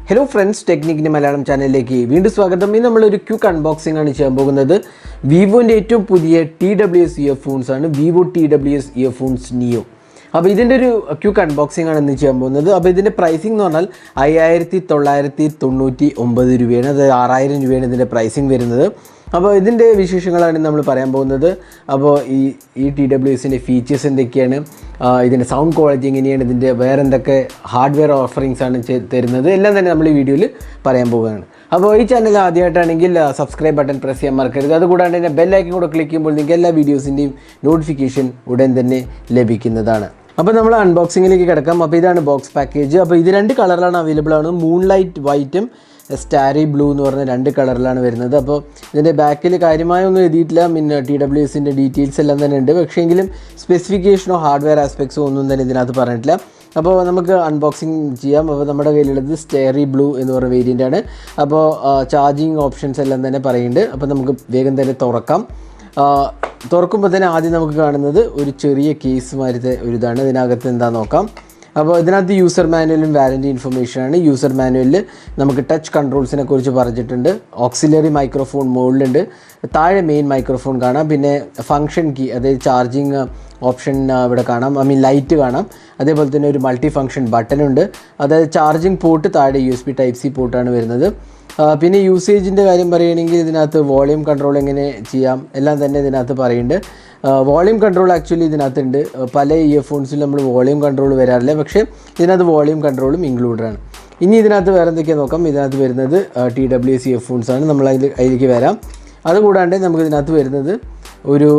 Hello friends, Technique Malayalam channel leki വീണ്ടും സ്വാഗതം. ഇന്ന് നമ്മൾ ഒരു ക്വിക്ക് അൺബോക്സിംഗ് ആണ് ചെയ്യാൻ പോകുന്നത്. വിവോന്റെ ഏറ്റവും പുതിയ TWS ഇയർഫോൺസ് ആണ് Vivo TWS Earphones Neo. അപ്പോൾ ഇതിന്റെ ഒരു ക്വിക്ക് അൺബോക്സിംഗ് ആണ് ഇന്ന് ചെയ്യാൻ പോകുന്നത്. അപ്പോൾ ഇതിന്റെ പ്രൈസിംഗ് എന്ന് പറഞ്ഞാൽ 5999 രൂപയാണ്. അത് 6000 രൂപയാണ് ഇതിന്റെ പ്രൈസിംഗ് വരുന്നത്. അപ്പോൾ ഇതിൻ്റെ വിശേഷങ്ങളാണ് നമ്മൾ പറയാൻ പോകുന്നത്. അപ്പോൾ ഈ TWSന്റെ ഫീച്ചേഴ്സ് എന്തൊക്കെയാണ്, ഇതിൻ്റെ സൗണ്ട് ക്വാളിറ്റി എങ്ങനെയാണ്, ഇതിൻ്റെ വേറെ എന്തൊക്കെ ഹാർഡ്വെയർ ഓഫറിങ്സ് ആണ് തരുന്നത്, എല്ലാം തന്നെ നമ്മൾ ഈ വീഡിയോയിൽ പറയാൻ പോവുകയാണ്. അപ്പോൾ ഈ ചാനൽ ആദ്യമായിട്ടാണെങ്കിൽ സബ്സ്ക്രൈബ് ബട്ടൺ പ്രസ് ചെയ്യാൻ മറക്കരുത്. അതുകൂടാണ്ട് തന്നെ ബെല്ലൈക്കൻ കൂടെ ക്ലിക്ക് ചെയ്യുമ്പോൾ നിങ്ങൾക്ക് എല്ലാ വീഡിയോസിൻ്റെയും നോട്ടിഫിക്കേഷൻ ഉടൻ തന്നെ ലഭിക്കുന്നതാണ്. അപ്പോൾ നമ്മൾ അൺബോക്സിങ്ങിലേക്ക് കിടക്കാം. അപ്പോൾ ഇതാണ് ബോക്സ് പാക്കേജ്. അപ്പോൾ ഇത് രണ്ട് കളറിലാണ് അവൈലബിൾ ആണ്. മൂൺലൈറ്റ് വൈറ്റും സ്റ്റാരി ബ്ലൂ എന്ന് പറഞ്ഞ രണ്ട് കളറിലാണ് വരുന്നത്. അപ്പോൾ ഇതിൻ്റെ ബാക്കിൽ കാര്യമായൊന്നും എഴുതിയിട്ടില്ല. പിന്നെ TWSൻ്റെ ഡീറ്റെയിൽസ് എല്ലാം തന്നെ ഉണ്ട്. പക്ഷേ എങ്കിലും സ്പെസിഫിക്കേഷനോ ഹാർഡ്വെയർ ആസ്പെക്ട്സോ ഒന്നും തന്നെ ഇതിനകത്ത് പറഞ്ഞിട്ടില്ല. അപ്പോൾ നമുക്ക് അൺബോക്സിങ് ചെയ്യാം. അപ്പോൾ നമ്മുടെ കയ്യിലുള്ളത് സ്റ്റാരി ബ്ലൂ എന്ന് പറഞ്ഞ വേരിയൻ്റാണ്. അപ്പോൾ ചാർജിങ് ഓപ്ഷൻസ് എല്ലാം തന്നെ പറയുന്നുണ്ട്. അപ്പോൾ നമുക്ക് വേഗം തന്നെ തുറക്കാം. തുറക്കുമ്പോൾ തന്നെ ആദ്യം നമുക്ക് കാണുന്നത് ഒരു ചെറിയ കേസ് മാതിരത്തെ ഒരു ഇതാണ്. ഇതിനകത്ത് എന്താ നോക്കാം. അപ്പോൾ ഇതിനകത്ത് യൂസർ മാനുവലും വാറൻറ്റി ഇൻഫർമേഷനാണ്. യൂസർ മാനുവലിൽ നമുക്ക് ടച്ച് കൺട്രോൾസിനെ കുറിച്ച് പറഞ്ഞിട്ടുണ്ട്. ഓക്സിലറി മൈക്രോഫോൺ മുകളിലുണ്ട്, താഴെ മെയിൻ മൈക്രോഫോൺ കാണാം. പിന്നെ ഫങ്ഷൻ കീ, അതായത് ചാർജിങ് ഓപ്ഷൻ ഇവിടെ കാണാം, ലൈറ്റ് കാണാം. അതേപോലെ തന്നെ ഒരു മൾട്ടി ഫങ്ഷൻ ബട്ടനുണ്ട്. അതായത് ചാർജിങ് പോർട്ട് താഴെ USB Type-C പോർട്ടാണ് വരുന്നത്. പിന്നെ യൂസേജിൻ്റെ കാര്യം പറയുകയാണെങ്കിൽ ഇതിനകത്ത് വോളിയം കൺട്രോൾ എങ്ങനെ ചെയ്യാം എല്ലാം തന്നെ ഇതിനകത്ത് പറയുന്നുണ്ട്. വോളിയം കൺട്രോൾ ആക്ച്വലി ഇതിനകത്തുണ്ട്. പല ഇയർഫോൺസിൽ നമ്മൾ വോളിയം കൺട്രോൾ വരാറില്ല, പക്ഷേ ഇതിനകത്ത് വോളിയം കൺട്രോളും ഇൻക്ലൂഡഡാണ്. ഇനി ഇതിനകത്ത് വേറെ എന്തൊക്കെയാണ് നോക്കാം. ഇതിനകത്ത് വരുന്നത് TWS ഇയർഫോൺസ് ആണ്. നമ്മൾ അതിലേക്ക് വരാം. അതുകൂടാണ്ട് നമുക്ക് ഇതിനകത്ത് വരുന്നത് ഒരു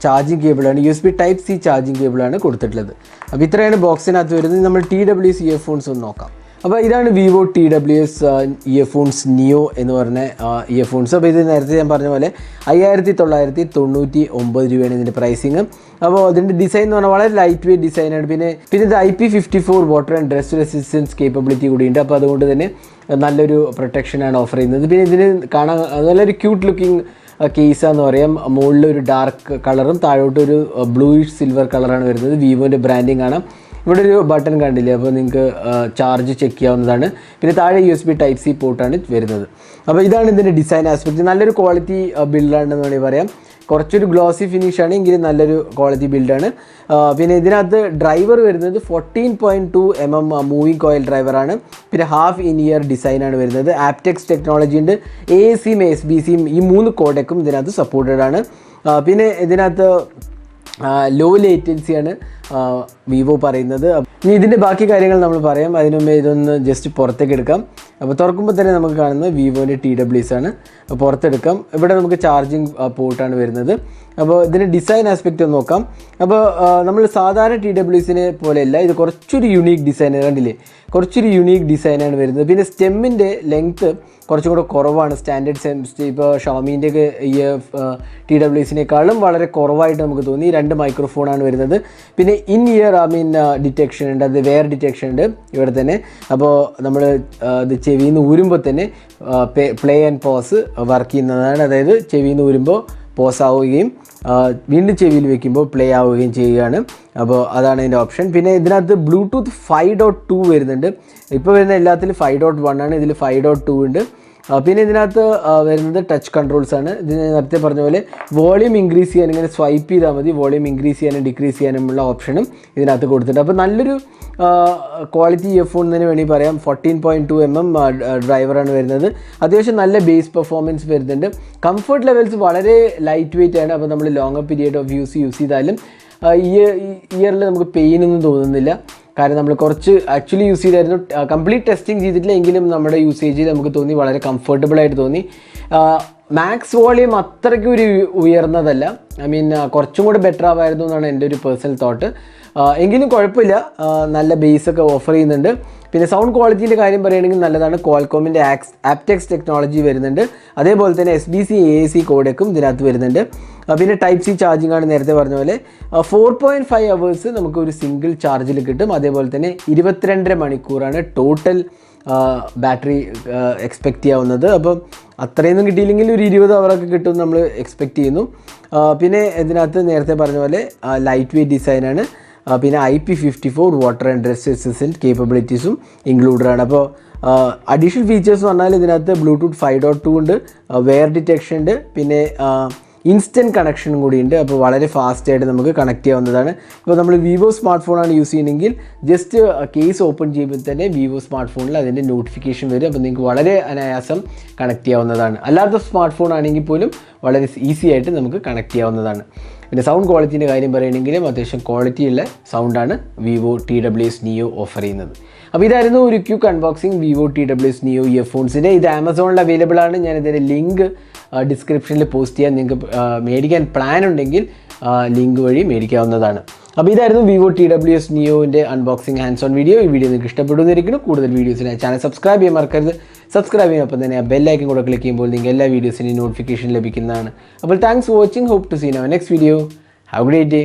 ചാർജിങ് കേബിളാണ്. USB Type-C ചാർജിങ് കേബിളാണ് കൊടുത്തിട്ടുള്ളത്. അപ്പോൾ ഇത്രയാണ് ബോക്സിനകത്ത് വരുന്നത്. നമ്മൾ TWS ഇയർഫോൺസ് ഒന്ന് നോക്കാം. അപ്പോൾ ഇതാണ് Vivo TWS ഇയർഫോൺസ് Neo എന്ന് പറഞ്ഞ ഇയർഫോൺസ്. അപ്പോൾ ഇത് നേരത്തെ ഞാൻ പറഞ്ഞ പോലെ 5999 രൂപയാണ് ഇതിൻ്റെ പ്രൈസിങ്. അപ്പോൾ ഇതിൻ്റെ ഡിസൈൻ എന്ന് പറഞ്ഞാൽ വളരെ ലൈറ്റ് വെയ്റ്റ് ഡിസൈനാണ്. പിന്നെ ഇത് IP54 water and dust resistance capability കൂടിയുണ്ട്. അപ്പോൾ അതുകൊണ്ട് തന്നെ നല്ലൊരു പ്രൊട്ടക്ഷനാണ് ഓഫർ ചെയ്യുന്നത്. പിന്നെ ഇതിന് കാണാൻ നല്ലൊരു ക്യൂട്ട് ലുക്കിംഗ് കേസാന്ന് പറയാം. മുകളിൽ ഒരു ഡാർക്ക് കളറും താഴോട്ടൊരു ബ്ലൂയിഷ് സിൽവർ കളറാണ് വരുന്നത്. വിവോൻ്റെ ബ്രാൻഡിങ് കാണാം. ഇവിടെ ഒരു ബട്ടൺ കണ്ടില്ലേ, അപ്പോൾ നിങ്ങൾക്ക് ചാർജ് ചെക്ക് ചെയ്യാവുന്നതാണ്. പിന്നെ താഴെ USB Type-C പോർട്ടാണ് വരുന്നത്. അപ്പോൾ ഇതാണ് ഇതിൻ്റെ ഡിസൈൻ ആസ്പെക്റ്റ്. നല്ലൊരു ക്വാളിറ്റി ബിൽഡാണെന്ന് വേണമെങ്കിൽ പറയാം. കുറച്ചൊരു ഗ്ലോസി ഫിനിഷാണ്, എങ്കിലും നല്ലൊരു ക്വാളിറ്റി ബിൽഡാണ്. പിന്നെ ഇതിനകത്ത് ഡ്രൈവർ വരുന്നത് 14.2 mm മൂവിങ് കോയിൽ ഡ്രൈവറാണ്. പിന്നെ ഹാഫ് ഇൻ ഇയർ ഡിസൈനാണ് വരുന്നത്. ആപ്റ്റെക്സ് ടെക്നോളജി ഉണ്ട്. AACയും SBCയും ഈ 3 കോഡെക്കും ഇതിനകത്ത് സപ്പോർട്ടഡ് ആണ്. പിന്നെ ഇതിനകത്ത് ലോ ലേറ്റൻസിയാണ് വിവോ പറയുന്നത്. ഇനി ഇതിൻ്റെ ബാക്കി കാര്യങ്ങൾ നമ്മൾ പറയാം. അതിനു മുമ്പേ ഇതൊന്ന് ജസ്റ്റ് പുറത്തേക്ക് എടുക്കാം. അപ്പോൾ തുറക്കുമ്പോൾ തന്നെ നമുക്ക് കാണുന്നത് വിവോൻ്റെ TWS ആണ്. പുറത്തെടുക്കാം. ഇവിടെ നമുക്ക് ചാർജിങ് പോർട്ടാണ് വരുന്നത്. അപ്പോൾ ഇതിൻ്റെ ഡിസൈൻ ആസ്പെക്റ്റ് ഒന്ന് നോക്കാം. അപ്പോൾ നമ്മൾ സാധാരണ TWSനെ പോലെയല്ല, ഇത് കുറച്ചൊരു യുണീക്ക് ഡിസൈൻ കണ്ടില്ലേ, കുറച്ചൊരു യുണീക്ക് ഡിസൈനാണ് വരുന്നത്. പിന്നെ സ്റ്റെമ്മിൻ്റെ ലെങ്ത്ത് കുറച്ചും കൂടെ കുറവാണ്. സ്റ്റാൻഡേർഡ് സ്റ്റെം ഇപ്പോൾ ഷോമീൻ്റെയൊക്കെ ഈ TWSനേക്കാളും വളരെ കുറവായിട്ട് നമുക്ക് തോന്നി. 2 മൈക്രോഫോണാണ് വരുന്നത്. പിന്നെ ഇൻ ഇയർ ഡിറ്റക്ഷൻ ഉണ്ട്, അത് വെയർ ഡിറ്റക്ഷൻ ഉണ്ട് ഇവിടെ തന്നെ. അപ്പോൾ നമ്മൾ ഇത് ചെവിയിൽ നിന്ന് ഊരുമ്പോൾ തന്നെ പ്ലേ ആൻഡ് പോസ് വർക്ക് ചെയ്യുന്നതാണ്. അതായത് ചെവിയിൽ നിന്ന് ഊരുമ്പോൾ പോസ് ആവുകയും വീണ്ടും ചെവിയിൽ വെക്കുമ്പോൾ പ്ലേ ആവുകയും ചെയ്യുകയാണ്. അപ്പോൾ അതാണ് ഇതിൻ്റെ ഓപ്ഷൻ. പിന്നെ ഇതിനകത്ത് ബ്ലൂടൂത്ത് 5.2 വരുന്നുണ്ട്. ഇപ്പോൾ വരുന്ന എല്ലാത്തിലും 5.1 ആണ്, ഇതിൽ 5.2 ഉണ്ട്. പിന്നെ ഇതിനകത്ത് വരുന്നത് ടച്ച് കൺട്രോൾസ് ആണ്. ഇതിന് നേരത്തെ പറഞ്ഞ പോലെ വോളിയം ഇൻക്രീസ് ചെയ്യാൻ ഇങ്ങനെ സ്വൈപ്പ് ചെയ്താൽ മതി. വോളിയം ഇൻക്രീസ് ചെയ്യാനും ഡിക്രീസ് ചെയ്യാനുമുള്ള ഓപ്ഷനും ഇതിനകത്ത് കൊടുത്തിട്ടുണ്ട്. അപ്പോൾ നല്ലൊരു ക്വാളിറ്റി ഇയർഫോൺ എന്ന് തന്നെ വേണമെങ്കിൽ പറയാം. 14.2 mm ഡ്രൈവറാണ് വരുന്നത്. അത്യാവശ്യം നല്ല ബേസ് പെർഫോമൻസ് വരുന്നുണ്ട്. കംഫർട്ട് ലെവൽസ് വളരെ ലൈറ്റ് വെയ്റ്റ് ആണ്. അപ്പോൾ നമ്മൾ ലോങ്ങർ പീരിയഡ് ഓഫ് യൂസ് ചെയ്താലും ഇയറിൽ നമുക്ക് പെയിനൊന്നും തോന്നുന്നില്ല. കാരണം നമ്മൾ കുറച്ച് ആക്ച്വലി യൂസ് ചെയ്തായിരുന്നു. കംപ്ലീറ്റ് ടെസ്റ്റിംഗ് ചെയ്തിട്ടില്ല, എങ്കിലും നമ്മുടെ യൂസേജിൽ നമുക്ക് തോന്നി വളരെ കംഫർട്ടബിളായിട്ട് തോന്നി. മാക്സ് വോളിയം അത്രയ്ക്ക് ഒരു ഉയർന്നതല്ല. കുറച്ചും കൂടെ ബെറ്റർ ആവായിരുന്നു എന്നാണ് എൻ്റെ ഒരു പേഴ്സണൽ തോട്ട്. എങ്കിലും കുഴപ്പമില്ല, നല്ല ബേസൊക്കെ ഓഫർ ചെയ്യുന്നുണ്ട്. പിന്നെ സൗണ്ട് ക്വാളിറ്റിയുടെ കാര്യം പറയുകയാണെങ്കിൽ നല്ലതാണ്. ക്വാൾകോമിൻ്റെ ആപ്റ്റെക്സ് ടെക്നോളജി വരുന്നുണ്ട്. അതേപോലെ തന്നെ SBC AAC കോഡെക്കും ഇതിനകത്ത് വരുന്നുണ്ട്. പിന്നെ Type-C ചാർജിങ് ആണ് നേരത്തെ പറഞ്ഞ പോലെ. 4.5 hours നമുക്ക് ഒരു സിംഗിൾ ചാർജിൽ കിട്ടും. അതേപോലെ തന്നെ 22.5 മണിക്കൂറാണ് ടോട്ടൽ ബാറ്ററി എക്സ്പെക്റ്റ് ചെയ്യാവുന്നത്. അപ്പം അത്രയൊന്നും കിട്ടിയില്ലെങ്കിൽ ഒരു 20 hour കിട്ടും നമ്മൾ എക്സ്പെക്റ്റ് ചെയ്യുന്നു. പിന്നെ ഇതിനകത്ത് നേരത്തെ പറഞ്ഞ പോലെ ലൈറ്റ് വെയ്റ്റ് ഡിസൈനാണ്. പിന്നെ IP54 water and dust resistant കേപ്പബിലിറ്റീസും ഇൻക്ലൂഡഡ് ആണ്. അപ്പോൾ അഡീഷണൽ ഫീച്ചേഴ്സ് എന്ന് പറഞ്ഞാൽ ഇതിനകത്ത് ബ്ലൂടൂത്ത് 5.2 ഉണ്ട്, വെയർ ഡിറ്റക്ഷൻ ഉണ്ട്, പിന്നെ ഇൻസ്റ്റൻറ്റ് കണക്ഷനും കൂടി ഉണ്ട്. അപ്പോൾ വളരെ ഫാസ്റ്റായിട്ട് നമുക്ക് കണക്ട് ചെയ്യാവുന്നതാണ്. ഇപ്പോൾ നമ്മൾ വിവോ സ്മാർട്ട് ഫോണാണ് യൂസ് ചെയ്യുന്നതെങ്കിൽ ജസ്റ്റ് കേസ് ഓപ്പൺ ചെയ്യുമ്പോൾ തന്നെ വിവോ സ്മാർട്ട് ഫോണിൽ അതിൻ്റെ നോട്ടിഫിക്കേഷൻ വരും. അപ്പോൾ നിങ്ങൾക്ക് വളരെ അനായാസം കണക്ട് ചെയ്യാവുന്നതാണ്. അല്ലാത്ത സ്മാർട്ട് ഫോൺ ആണെങ്കിൽ പോലും വളരെ ഈസി ആയിട്ട് നമുക്ക് കണക്ട് ചെയ്യാവുന്നതാണ്. പിന്നെ സൗണ്ട് ക്വാളിറ്റീൻ്റെ കാര്യം പറയുകയാണെങ്കിലും അത്യാവശ്യം ക്വാളിറ്റിയുള്ള സൗണ്ടാണ് വിവോ TWS Neo ഓഫർ ചെയ്യുന്നത്. അപ്പോൾ ഇതായിരുന്നു ഒരു quick unboxing Vivo TWS Neo ഇയർഫോൺസിൻ്റെ. ഇത് ആമസോണിൽ അവൈലബിൾ ആണ്. ഞാനിതിൻ്റെ ലിങ്ക് ഡിസ്ക്രിപ്ഷനിൽ പോസ്റ്റ് ചെയ്യാൻ. നിങ്ങൾക്ക് മേടിക്കാൻ പ്ലാൻ ഉണ്ടെങ്കിൽ ലിങ്ക് വഴി മേടിക്കാവുന്നതാണ്. അപ്പോൾ ഇതായിരുന്നു വിവോ TWS Neoൻ്റെ അൺബോക്സിങ് ഹാൻഡ്സ് ഓൺ വീഡിയോ. ഈ വീഡിയോ നിങ്ങൾക്ക് ഇഷ്ടപ്പെടുന്നിരിക്കുന്നു. കൂടുതൽ വീഡിയോസിന് ചാനൽ സബ്സ്ക്രൈബ് ചെയ്യാൻ മറക്കരുത്. സബ്സ്ക്രൈബ് ചെയ്യുമ്പോൾ തന്നെ ആ ബെല്ലൈക്കൻ കൂടെ ക്ലിക്ക് ചെയ്യുമ്പോൾ നിങ്ങൾക്ക് എല്ലാ വീഡിയോസിനും നോട്ടിഫിക്കേഷൻ ലഭിക്കുന്നതാണ്. അപ്പോൾ thanks for watching. Hope to see next video. Have a great day.